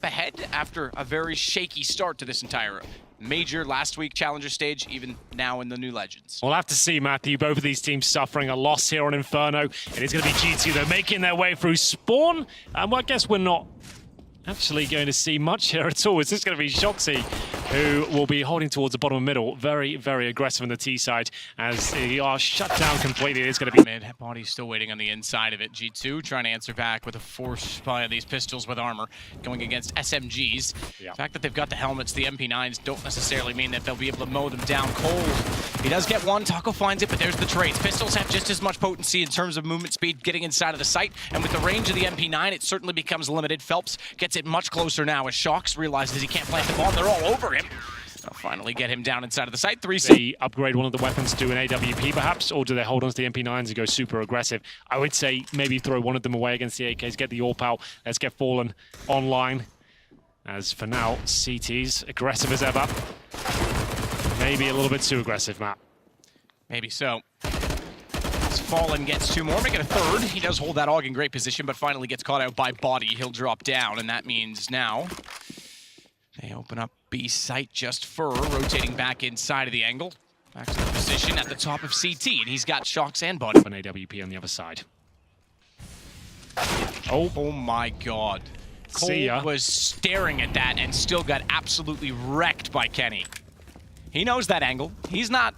ahead after a very shaky start to this entire major last week challenger stage, even now in the new Legends. We'll have to see, Matthew. Both of these teams suffering a loss here on Inferno. It is going to be G2, though, making their way through spawn. Well, I guess we're not actually going to see much here at all. It's just going to be shox, who will be holding towards the bottom of middle. Very, very aggressive on the T side as they are shut down completely. It's going to be mid. Body's still waiting on the inside of it. G2 trying to answer back with a force by these pistols with armor going against SMGs. Yeah. The fact that they've got the helmets, the MP9s, don't necessarily mean that they'll be able to mow them down cold. He does get one. Taco finds it, but there's the trades. Pistols have just as much potency in terms of movement speed getting inside of the site, and with the range of the MP9, it certainly becomes limited. Felps gets it much closer now as shox realizes he can't plant the bomb. They're all over him. They'll finally get him down inside of the site. They upgrade one of the weapons to an AWP perhaps, or do they hold on to the MP9s and go super aggressive? I would say maybe throw one of them away against the AKs, get the AWP out. Let's get Fallen online. As for now, CT's aggressive as ever. Maybe a little bit too aggressive, Matt. Maybe so. As Fallen gets two more, make it a third. He does hold that AUG in great position, but finally gets caught out by bodyy. He'll drop down, and that means now they open up B site just for rotating back inside of the angle. Back to the position at the top of CT, and he's got shox and bodyy. An AWP on the other side. Oh my god. Cold was staring at that and still got absolutely wrecked by Kenny. He knows that angle. He's not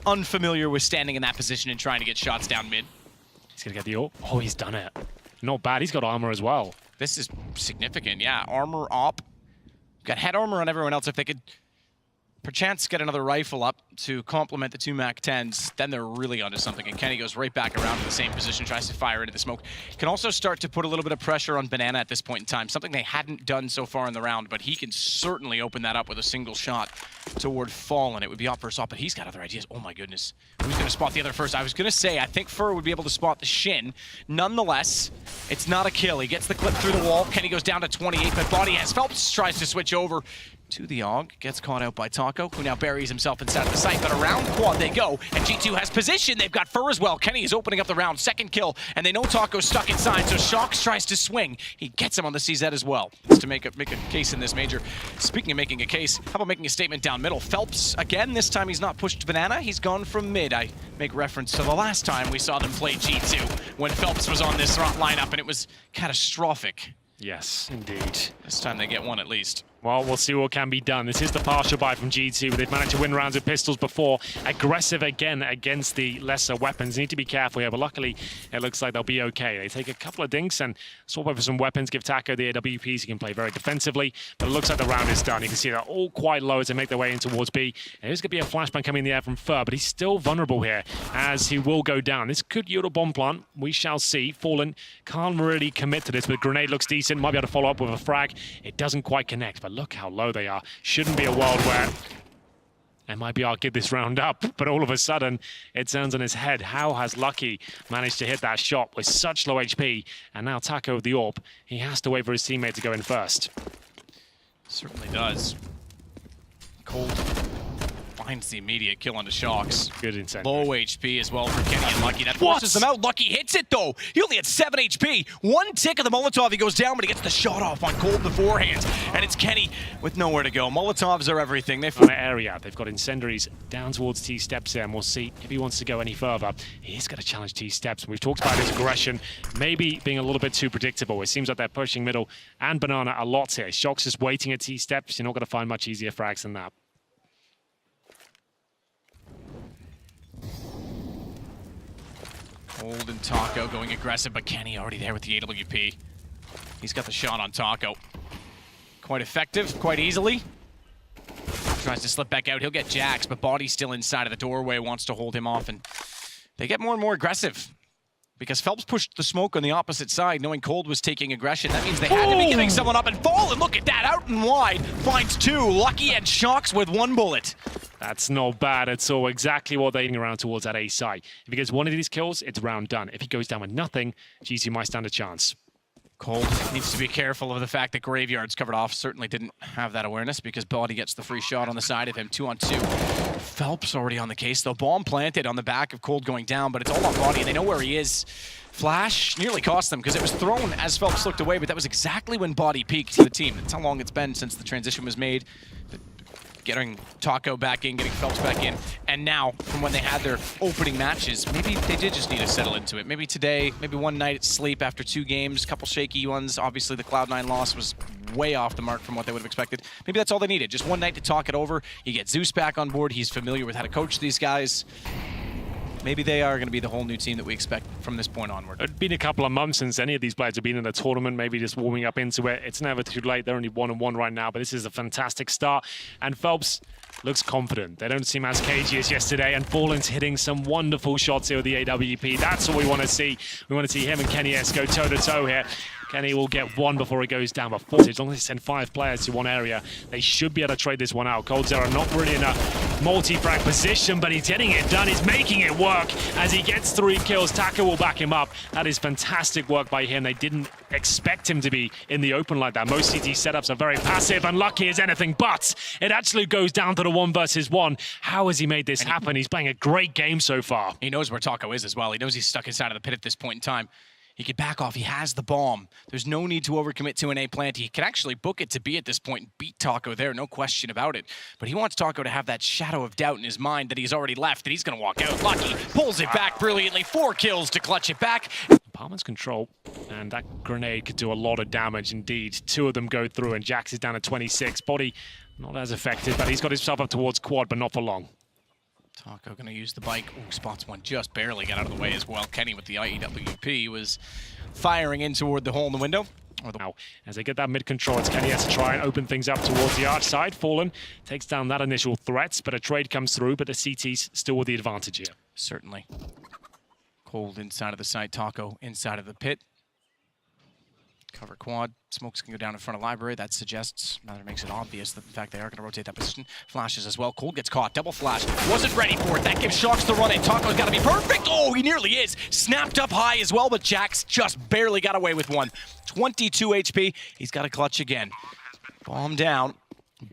unfamiliar with standing in that position and trying to get shots down mid. He's gonna get the AWP. Oh, he's done it. Not bad. He's got armor as well. This is significant, yeah. Armor op. Got head armor on everyone else. If they could perchance get another rifle up to complement the two MAC-10s, then they're really onto something. And Kenny goes right back around to the same position, tries to fire into the smoke. Can also start to put a little bit of pressure on Banana at this point in time, something they hadn't done so far in the round, but he can certainly open that up with a single shot toward Fallen. It would be op versus op, but he's got other ideas. Oh my goodness. Who's going to spot the other first? I was going to say, I think Fur would be able to spot the Shin. Nonetheless, it's not a kill. He gets the clip through the wall. Kenny goes down to 28, but bodyy has Felps, tries to switch over to the AUG, gets caught out by Taco, who now buries himself inside of the site, but around quad they go, and G2 has position. They've got Fur as well. Kenny is opening up the round, second kill, and they know Taco's stuck inside, so shox tries to swing. He gets him on the CZ as well. Just to make a case in this major. Speaking of making a case, how about making a statement down middle? Felps, again, this time he's not pushed Banana, he's gone from mid. I make reference to the last time we saw them play G2, when Felps was on this lineup, and it was catastrophic. Yes, indeed. This time they get one at least. Well, we'll see what can be done. This is the partial buy from G2. They've managed to win rounds with pistols before. Aggressive again against the lesser weapons. Need to be careful here, but luckily it looks like they'll be okay. They take a couple of dinks and swap over some weapons, give Taco the AWPs. He can play very defensively, but it looks like the round is done. You can see they're all quite low as they make their way in towards B. And there's going to be a flashbang coming in the air from Fur, but he's still vulnerable here as he will go down. This could yield a bomb plant. We shall see. Fallen can't really commit to this, but grenade looks decent. Might be able to follow up with a frag. It doesn't quite connect, but look how low they are. Shouldn't be a world where MiBR give this round up, but all of a sudden it turns on his head. How has Lucky managed to hit that shot with such low HP? And now Taco with the AWP, he has to wait for his teammate to go in first. Certainly does. Cold finds the immediate kill onto shox. Good incentive. Low HP as well for Kenny and Lucky. That forces them out. Lucky hits it though. He only had 7 HP. One tick of the Molotov, he goes down, but he gets the shot off on Cold beforehand. And it's Kenny with nowhere to go. Molotovs are everything. They've area. They've got incendiaries down towards T-Steps there, and we'll see if he wants to go any further. He's going to challenge T-Steps. We've talked about his aggression, maybe being a little bit too predictable. It seems like they're pushing middle and Banana a lot here. shox is waiting at T-Steps. You're not going to find much easier frags than that. Cold and Taco going aggressive, but Kenny already there with the AWP. He's got the shot on Taco. Quite effective, quite easily. Tries to slip back out. He'll get JaCkz, but body's still inside of the doorway, wants to hold him off, and they get more and more aggressive. Because Felps pushed the smoke on the opposite side, knowing Cold was taking aggression. That means they had to be giving someone up and fall, and look at that, out and wide. Finds two, Lucky and shox with one bullet. That's not bad at all. Exactly what they're around towards that A site. If he gets one of these kills, it's round done. If he goes down with nothing, G2 might stand a chance. Cold needs to be careful of the fact that Graveyard's covered off. Certainly didn't have that awareness because bodyy gets the free shot on the side of him. 2-on-2. felps already on the case, though. Bomb planted on the back of Cold going down, but it's all on bodyy. They know where he is. Flash nearly cost them because it was thrown as felps looked away, but that was exactly when bodyy peaked to the team. That's how long it's been since the transition was made. Getting Taco back in, getting felps back in, and now from when they had their opening matches, maybe they did just need to settle into it. Maybe today, maybe one night at sleep after 2 games, a couple shaky ones. Obviously the Cloud9 loss was way off the mark from what they would have expected. Maybe that's all they needed, just one night to talk it over. You get Zeus back on board, he's familiar with how to coach these guys. Maybe they are going to be the whole new team that we expect from this point onward. It's been a couple of months since any of these players have been in a tournament, maybe just warming up into it. It's never too late. They're only 1-1 right now, but this is a fantastic start. And felps looks confident. They don't seem as cagey as yesterday, and Fallen's hitting some wonderful shots here with the AWP. That's all we want to see. We want to see him and kennyS go toe-to-toe here. Kenny will get one before he goes down, but 40. As long as they send 5 players to one area, they should be able to trade this one out. COLDZERA not really in a multi-frag position, but he's getting it done. He's making it work as he gets 3 kills. Taka will back him up. That is fantastic work by him. They didn't expect him to be in the open like that. Most CT setups are very passive, and lucky as anything, but it actually goes down to the 1 versus 1. How has he made this happen? He's playing a great game so far. He knows where Taco is as well. He knows he's stuck inside of the pit at this point in time. He could back off. He has the bomb. There's no need to overcommit to an A plant. He can actually book it to B at this point and beat Taco there, no question about it. But he wants Taco to have that shadow of doubt in his mind that he's already left, that he's going to walk out. Lucky pulls it back brilliantly. 4 kills to clutch it back. Palmer's control, and that grenade could do a lot of damage indeed. 2 of them go through, and JaCkz is down at 26. bodyy not as effective, but he's got himself up towards quad, but not for long. Taco going to use the bike. Ooh, spots one just barely got out of the way as well. Kenny with the IEWP was firing in toward the hole in the window. Now, as they get that mid control, it's kennyS to try and open things up towards the arch side. Fallen takes down that initial threat, but a trade comes through, but the CT's still with the advantage here. Certainly. Cold inside of the side, Taco inside of the pit. Cover quad. Smokes can go down in front of library. That suggests, rather makes it obvious that in fact they are going to rotate that position. Flashes as well. Cold gets caught. Double flash. Wasn't ready for it. That gives shox the run in. Taco's got to be perfect. Oh, he nearly is. Snapped up high as well, but JaCkz just barely got away with one. 22 HP. He's got to clutch again. Bomb down.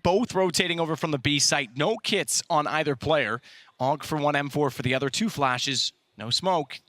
Both rotating over from the B site. No kits on either player. AUG for one, M4 for the other. 2 flashes. No smoke.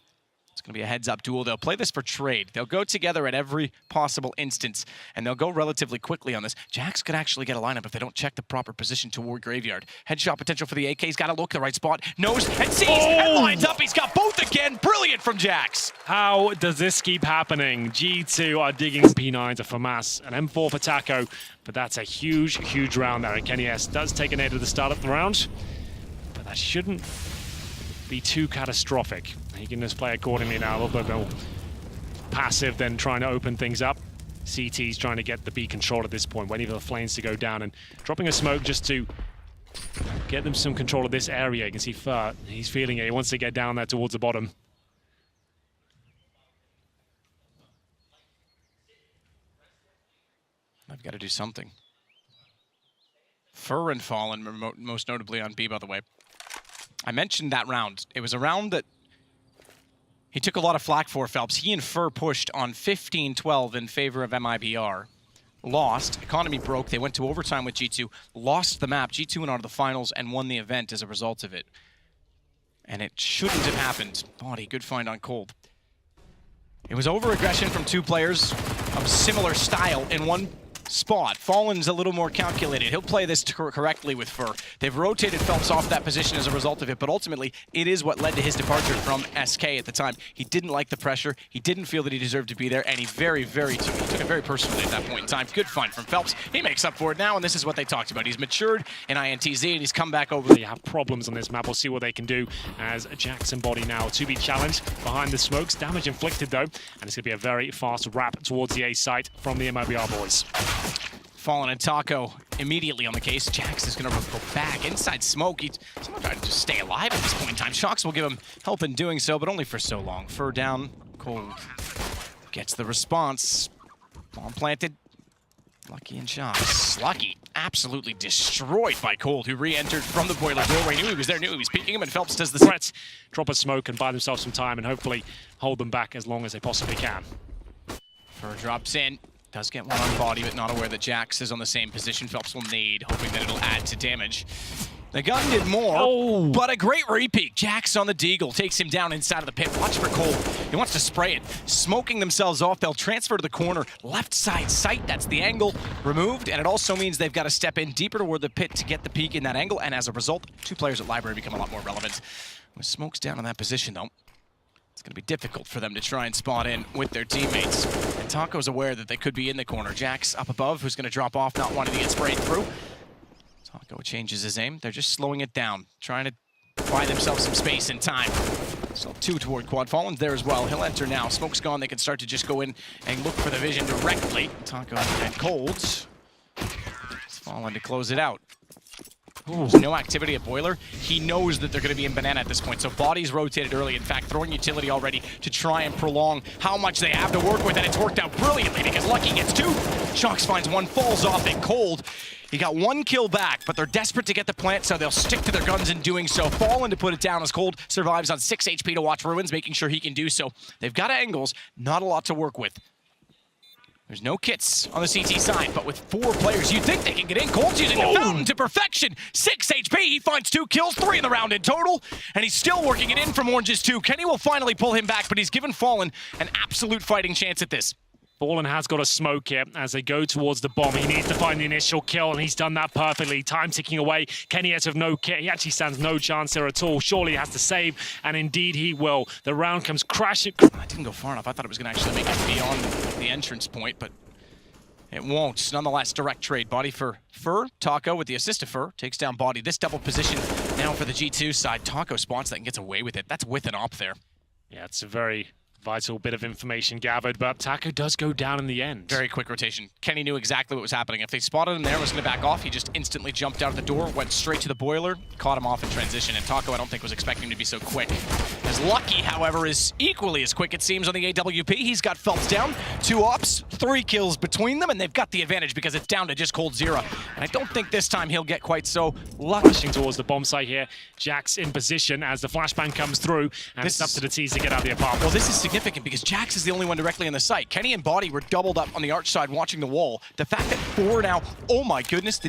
It's going to be a heads-up duel. They'll play this for trade. They'll go together at every possible instance, and they'll go relatively quickly on this. JaCkz could actually get a lineup if they don't check the proper position toward Graveyard. Headshot potential for the AK. He's got to look the right spot. Knows and sees and lines up. He's got both again. Brilliant from JaCkz. How does this keep happening? G2 are digging P9 to FAMAS, an M4 for Taco, but that's a huge, huge round there. And kennyS does take a nade at the start of the round, but that shouldn't be too catastrophic. He can just play accordingly now, a little bit more passive than trying to open things up. CT's trying to get the B control at this point, waiting for the flames to go down and dropping a smoke just to get them some control of this area. You can see Fer, he's feeling it. He wants to get down there towards the bottom. I've got to do something. Fer and Fallen, most notably on B, by the way. I mentioned that round. It was a round that he took a lot of flack for, felps. He and Fer pushed on 15-12 in favor of MiBR. Lost. Economy broke. They went to overtime with G2. Lost the map. G2 went on to the finals and won the event as a result of it. And it shouldn't have happened. bodyy, good find on Cold. It was over-aggression from 2 players of similar style in one spot. Fallen's a little more calculated. He'll play this correctly with Fer. They've rotated felps off that position as a result of it, but ultimately, it is what led to his departure from SK at the time. He didn't like the pressure. He didn't feel that he deserved to be there, and he took it very personally at that point in time. Good find from felps. He makes up for it now, and this is what they talked about. He's matured in INTZ, and he's come back over. They have problems on this map. We'll see what they can do as JaCkz and bodyy now to be challenged behind the smokes. Damage inflicted, though, and it's going to be a very fast wrap towards the A site from the MiBR boys. Fallen and Taco immediately on the case. JaCkz is going to go back inside smoke. Someone trying to just stay alive at this point in time. shox will give him help in doing so, but only for so long. Fer down. Cold gets the response. Bomb planted. Lucky and shox. Lucky absolutely destroyed by Cold, who re-entered from the boiler doorway. Knew he was there, knew he was peeking him, and felps does the threats. Drop a smoke and buy themselves some time and hopefully hold them back as long as they possibly can. Fur drops in. Does get one on body, but not aware that JaCkz is on the same position. Felps will nade, hoping that it'll add to damage. The gun did more, but a great repeat. JaCkz on the deagle, takes him down inside of the pit. Watch for Cold. He wants to spray it. Smoking themselves off, they'll transfer to the corner. Left side sight, that's the angle removed, and it also means they've got to step in deeper toward the pit to get the peek in that angle, and as a result, 2 players at Library become a lot more relevant. With Smokes down in that position, though, it's going to be difficult for them to try and spot in with their teammates. And Taco's aware that they could be in the corner. JaCkz up above, who's going to drop off, not wanting to get sprayed through. Taco changes his aim. They're just slowing it down, trying to buy themselves some space and time. So 2 toward Quad. Fallen's there as well. He'll enter now. Smoke's gone. They can start to just go in and look for the vision directly. Taco and Colds. It's Fallen to close it out. There's no activity at Boiler. He knows that they're going to be in Banana at this point, so body's rotated early. In fact, throwing utility already to try and prolong how much they have to work with, and it's worked out brilliantly because Lucky gets 2. shox finds 1, falls off, and Cold. He got 1 kill back, but they're desperate to get the plant, so they'll stick to their guns in doing so. Fallen to put it down as Cold survives on 6 HP to watch Ruins, making sure he can do so. They've got angles, not a lot to work with. There's no kits on the CT side, but with 4 players, you'd think they can get in. Cold's using the fountain to perfection. 6 HP, he finds 2 kills, 3 in the round in total, and he's still working it in from Orange's 2. Kenny will finally pull him back, but he's given Fallen an absolute fighting chance at this. Fallen has got a smoke here as they go towards the bomb. He needs to find the initial kill, and he's done that perfectly. Time ticking away. Kenny has no kit. He actually stands no chance there at all. Surely he has to save, and indeed he will. The round comes crashing. I didn't go far enough. I thought it was going to actually make it beyond the entrance point, but it won't. Nonetheless, direct trade. Body for Fur. Taco with the assist of Fur takes down Body. This double position now for the G2 side. Taco spots that and gets away with it. That's with an op there. Yeah, it's a very vital bit of information gathered, but Taco does go down in the end. Very quick rotation. Kenny knew exactly what was happening. If they spotted him there and was going to back off, he just instantly jumped out of the door, went straight to the boiler, caught him off in transition, and Taco I don't think was expecting him to be so quick. As Lucky, however, is equally as quick, it seems, on the AWP. He's got Felps down, 2 ops, 3 kills between them, and they've got the advantage because it's down to just COLDZERA. And I don't think this time he'll get quite so lucky. Pushing towards the bomb site here. JaCkz in position as the flashbang comes through, and it's up to the T's to get out of the apartment. Well, this is significant because JaCkz is the only one directly in the site. Kenny and Body were doubled up on the arch side watching the wall. The fact that 4 now, oh my goodness,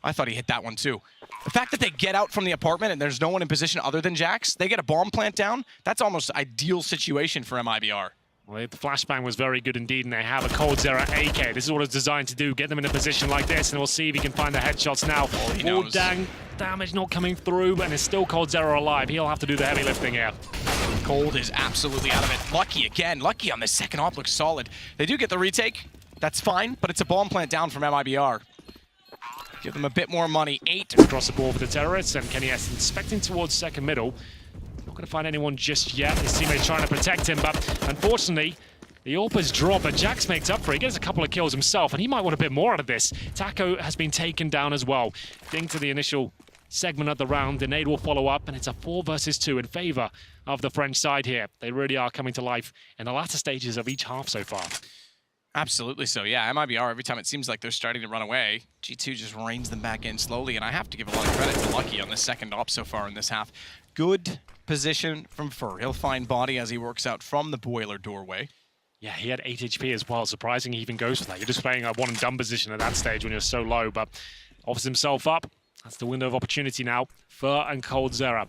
I thought he hit that one too. The fact that they get out from the apartment and there's no one in position other than JaCkz, they get a bomb plant down, that's almost ideal situation for MiBR. Well, the flashbang was very good indeed, and they have a COLDZERA AK. This is what it's designed to do, get them in a position like this, and we'll see if he can find the headshots now. Oh, dang, damage not coming through, and it's still COLDZERA alive. He'll have to do the heavy lifting here. Cold is absolutely out of it. Lucky again. Lucky on the second op looks solid. They do get the retake. That's fine, but it's a bomb plant down from MiBR. Give them a bit more money. 8 across the board for the terrorists, and Kenny S inspecting towards second middle. Not going to find anyone just yet. His teammates trying to protect him, but unfortunately, the AWPers drop, but JaCkz makes up for it. He gets a couple of kills himself, and he might want a bit more out of this. Taco has been taken down as well. Ding to the initial segment of the round. The nade will follow up, and it's a 4 versus 2 in favor of the French side here. They really are coming to life in the latter stages of each half so far. Absolutely so, yeah. MiBR, every time it seems like they're starting to run away, G2 just reins them back in slowly, and I have to give a lot of credit to Lucky on the second op so far in this half. Good position from Fur. He'll find Body as he works out from the boiler doorway. Yeah, he had 8 HP as well. Surprising he even goes for that. You're just playing a one and done position at that stage when you're so low, but offers himself up. That's the window of opportunity now. Fur and COLDZERA.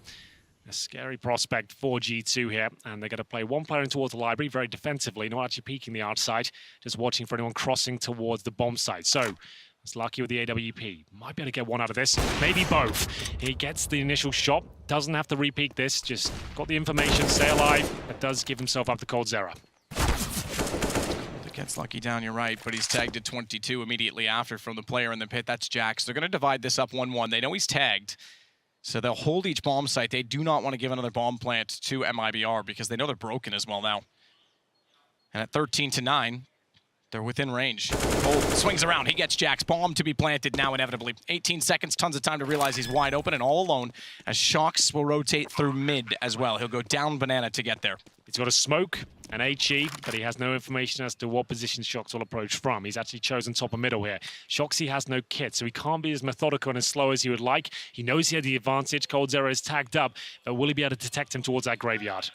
A scary prospect for G2 here, and they're going to play one player in towards the library, very defensively, not actually peeking the outside, just watching for anyone crossing towards the bomb site. So, it's Lucky with the AWP. Might be able to get one out of this, maybe both. He gets the initial shot, doesn't have to repeat this, just got the information, stay alive, but does give himself up to COLDZERA. Gets Lucky down, you're right, but he's tagged at 22 immediately after from the player in the pit. That's JaCkz. They're going to divide this up 1-1. They know he's tagged, so they'll hold each bomb site. They do not want to give another bomb plant to MiBR because they know they're broken as well now. And at 13-9, they're within range. Cold swings around. He gets JaCkz. Bomb to be planted now inevitably. 18 seconds, tons of time to realize he's wide open and all alone as shox will rotate through mid as well. He'll go down Banana to get there. He's got a smoke, an HE, but he has no information as to what position shox will approach from. He's actually chosen top of middle here. shox, he has no kit, so he can't be as methodical and as slow as he would like. He knows he had the advantage. COLDZERA is tagged up, but will he be able to detect him towards that graveyard?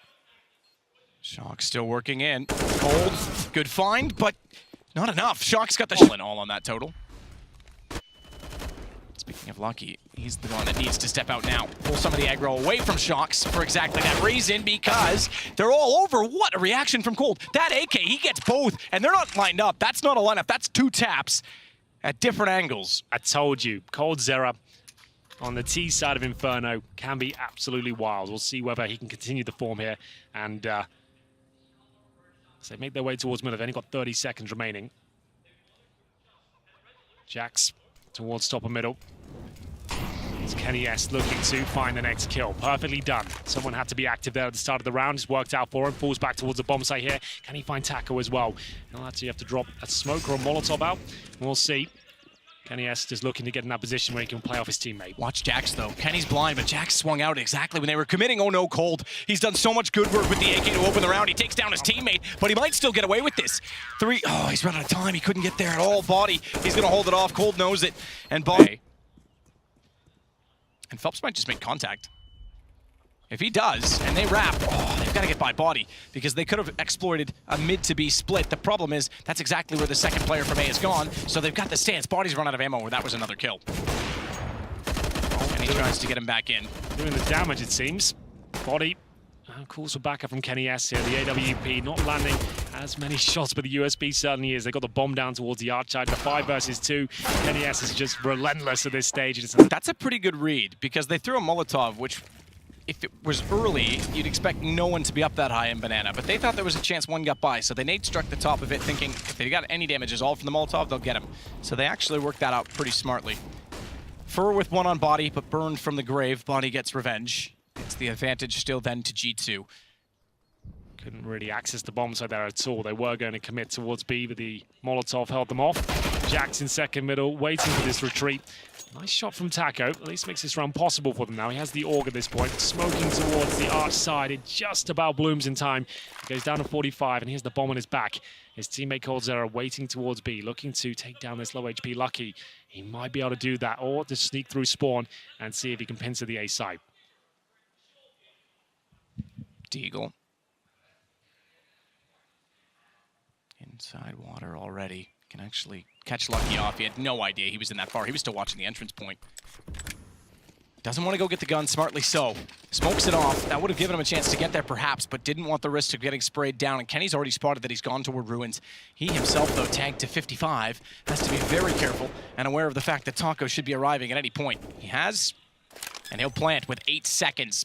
shox still working in. Cold, good find, but not enough. Shox got the all on that total. Speaking of lucky, he's the one that needs to step out now. Pull some of the aggro away from shox for exactly that reason, because they're all over. What a reaction from Cold. That AK, he gets both, and they're not lined up. That's not a lineup. That's two taps at different angles. I told you, COLDZERA on the T side of Inferno can be absolutely wild. We'll see whether he can continue the form here. And so they make their way towards middle. They've only got 30 seconds remaining. JaCkz towards top of middle. It's KennyS looking to find the next kill. Perfectly done. Someone had to be active there at the start of the round. It's worked out for him. Falls back towards the bomb site here. Can he find Taco as well? He'll actually have to drop a smoke or a Molotov out. We'll see. KennyS just looking to get in that position where he can play off his teammate. Watch JaCkz though. Kenny's blind, but JaCkz swung out exactly when they were committing. Oh no, Cold. He's done so much good work with the AK to open the round. He takes down his teammate, but he might still get away with this. Oh, he's run out of time. He couldn't get there at all. Body, he's gonna hold it off. Cold knows it. And Body. And felps might just make contact. If he does, and they wrap, they've got to get by Body, because they could have exploited a mid to B split. The problem is, that's exactly where the second player from A is gone, so they've got the stance. Body's run out of ammo, where that was another kill. And he tries to get him back in. Doing the damage, it seems. Body calls for backup from KennyS here. The AWP not landing as many shots, but the USB certainly is. They got the bomb down towards the arch side. The 5 versus 2. KennyS is just relentless at this stage. That's a pretty good read, because they threw a Molotov, which, if it was early, you'd expect no one to be up that high in Banana, but they thought there was a chance one got by, so they nade struck the top of it, thinking if they got any damages all from the Molotov, they'll get him. So they actually worked that out pretty smartly. Fur with one on Body, but burned from the grave. Body gets revenge. It's the advantage still then to G2. Couldn't really access the bomb side there at all. They were going to commit towards B, but the Molotov held them off. JaCkz in second middle, waiting for this retreat. Nice shot from Taco. At least makes this round possible for them now. He has the AUG at this point. Smoking towards the arch side. It just about blooms in time. It goes down to 45, and here's the bomb on his back. His teammate COLDZERA waiting towards B, looking to take down this low HP Lucky. He might be able to do that, or just sneak through spawn and see if he can pincer the A side. Deagle. Inside water already. Can actually catch Lucky off. He had no idea he was in that far. He was still watching the entrance point. Doesn't want to go get the gun, smartly so. Smokes it off. That would have given him a chance to get there perhaps, but didn't want the risk of getting sprayed down. And Kenny's already spotted that he's gone toward ruins. He himself, though, tagged to 55. Has to be very careful and aware of the fact that Taco should be arriving at any point. He has, and he'll plant with 8 seconds.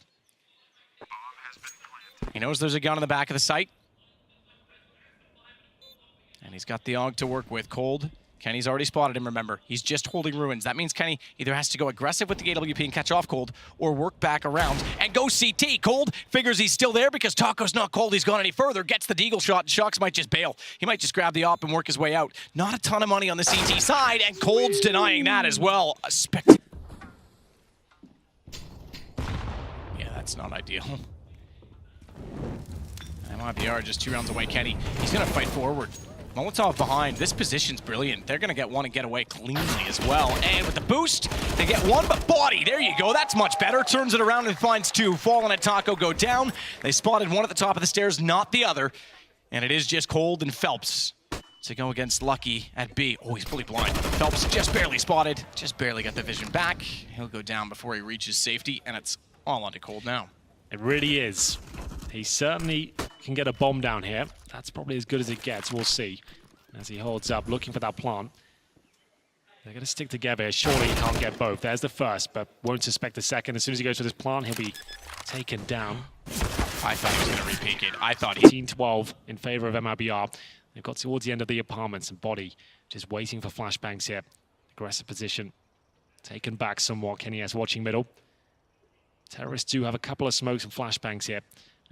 He knows there's a gun in the back of the site. And he's got the AUG to work with. Cold. Kenny's already spotted him, remember. He's just holding ruins. That means Kenny either has to go aggressive with the AWP and catch off Cold, or work back around and go CT. Cold figures he's still there because Taco's not Cold. He's gone any further. Gets the deagle shot, and shox might just bail. He might just grab the op and work his way out. Not a ton of money on the CT side, and Cold's denying that as well. Yeah, that's not ideal. MiBR just 2 rounds away. Kenny, he's going to fight forward. Molotov behind. This position's brilliant. They're going to get one and get away cleanly as well. And with the boost, they get one, but Body, there you go. That's much better. Turns it around and finds 2. Fallen and Taco go down. They spotted one at the top of the stairs, not the other. And it is just Cold and felps to go against Lucky at B. Oh, he's fully blind. felps just barely spotted. Just barely got the vision back. He'll go down before he reaches safety, and it's all onto Cold now. It really is. He certainly can get a bomb down here. That's probably as good as it gets. We'll see. As he holds up, looking for that plant. They're going to stick together. Surely he can't get both. There's the first, but won't suspect the second. As soon as he goes for this plant, he'll be taken down. I thought he was going to repeak it. I thought he... 18-12 in favor of MiBR. They've got towards the end of the apartments, and Body just waiting for flashbangs here. Aggressive position. Taken back somewhat. KennyS watching middle. Terrorists do have a couple of smokes and flashbangs here,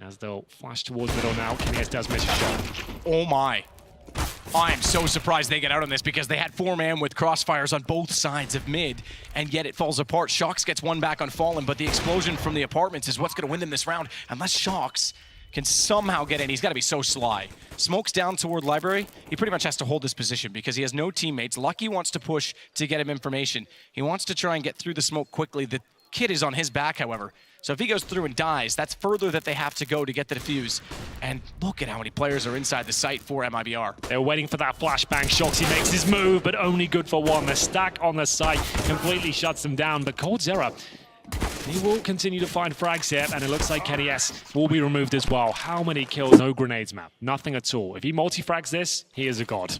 as they'll flash towards middle now. KennyS does miss a shot. Oh my. I'm so surprised they get out on this, because they had 4-man with crossfires on both sides of mid, and yet it falls apart. shox gets one back on Fallen, but the explosion from the apartments is what's going to win them this round. Unless shox can somehow get in, he's got to be so sly. Smokes down toward Library. He pretty much has to hold this position because he has no teammates. Lucky wants to push to get him information. He wants to try and get through the smoke quickly. The kid is on his back, however. So if he goes through and dies, that's further that they have to go to get the defuse. And look at how many players are inside the site for MiBR. They're waiting for that flashbang. shox, he makes his move, but only good for one. The stack on the site completely shuts them down. But COLDZERA, he will continue to find frags here, and it looks like Kenny S will be removed as well. How many kills? No grenades, map. Nothing at all. If he multi-frags this, he is a god.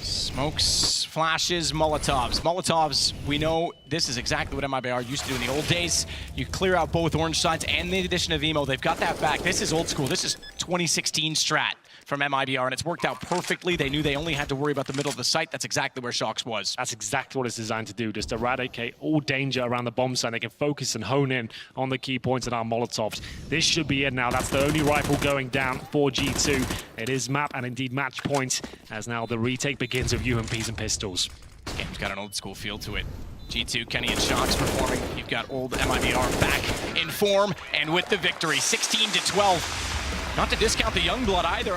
Smokes, flashes, Molotovs. Molotovs, we know this is exactly what MiBR used to do in the old days. You clear out both orange sides, and the addition of Emo, they've got that back. This is old school. This is 2016 strat from MiBR, and it's worked out perfectly. They knew they only had to worry about the middle of the site. That's exactly where shox was. That's exactly what it's designed to do, just eradicate all danger around the bomb site. They can focus and hone in on the key points in our Molotovs. This should be it now. That's the only rifle going down for G2. It is map and indeed match point, as now the retake begins with UMPs and pistols. This game's got an old school feel to it. G2, Kenny and shox performing. You've got old MiBR back in form and with the victory, 16-12. Not to discount the young blood either.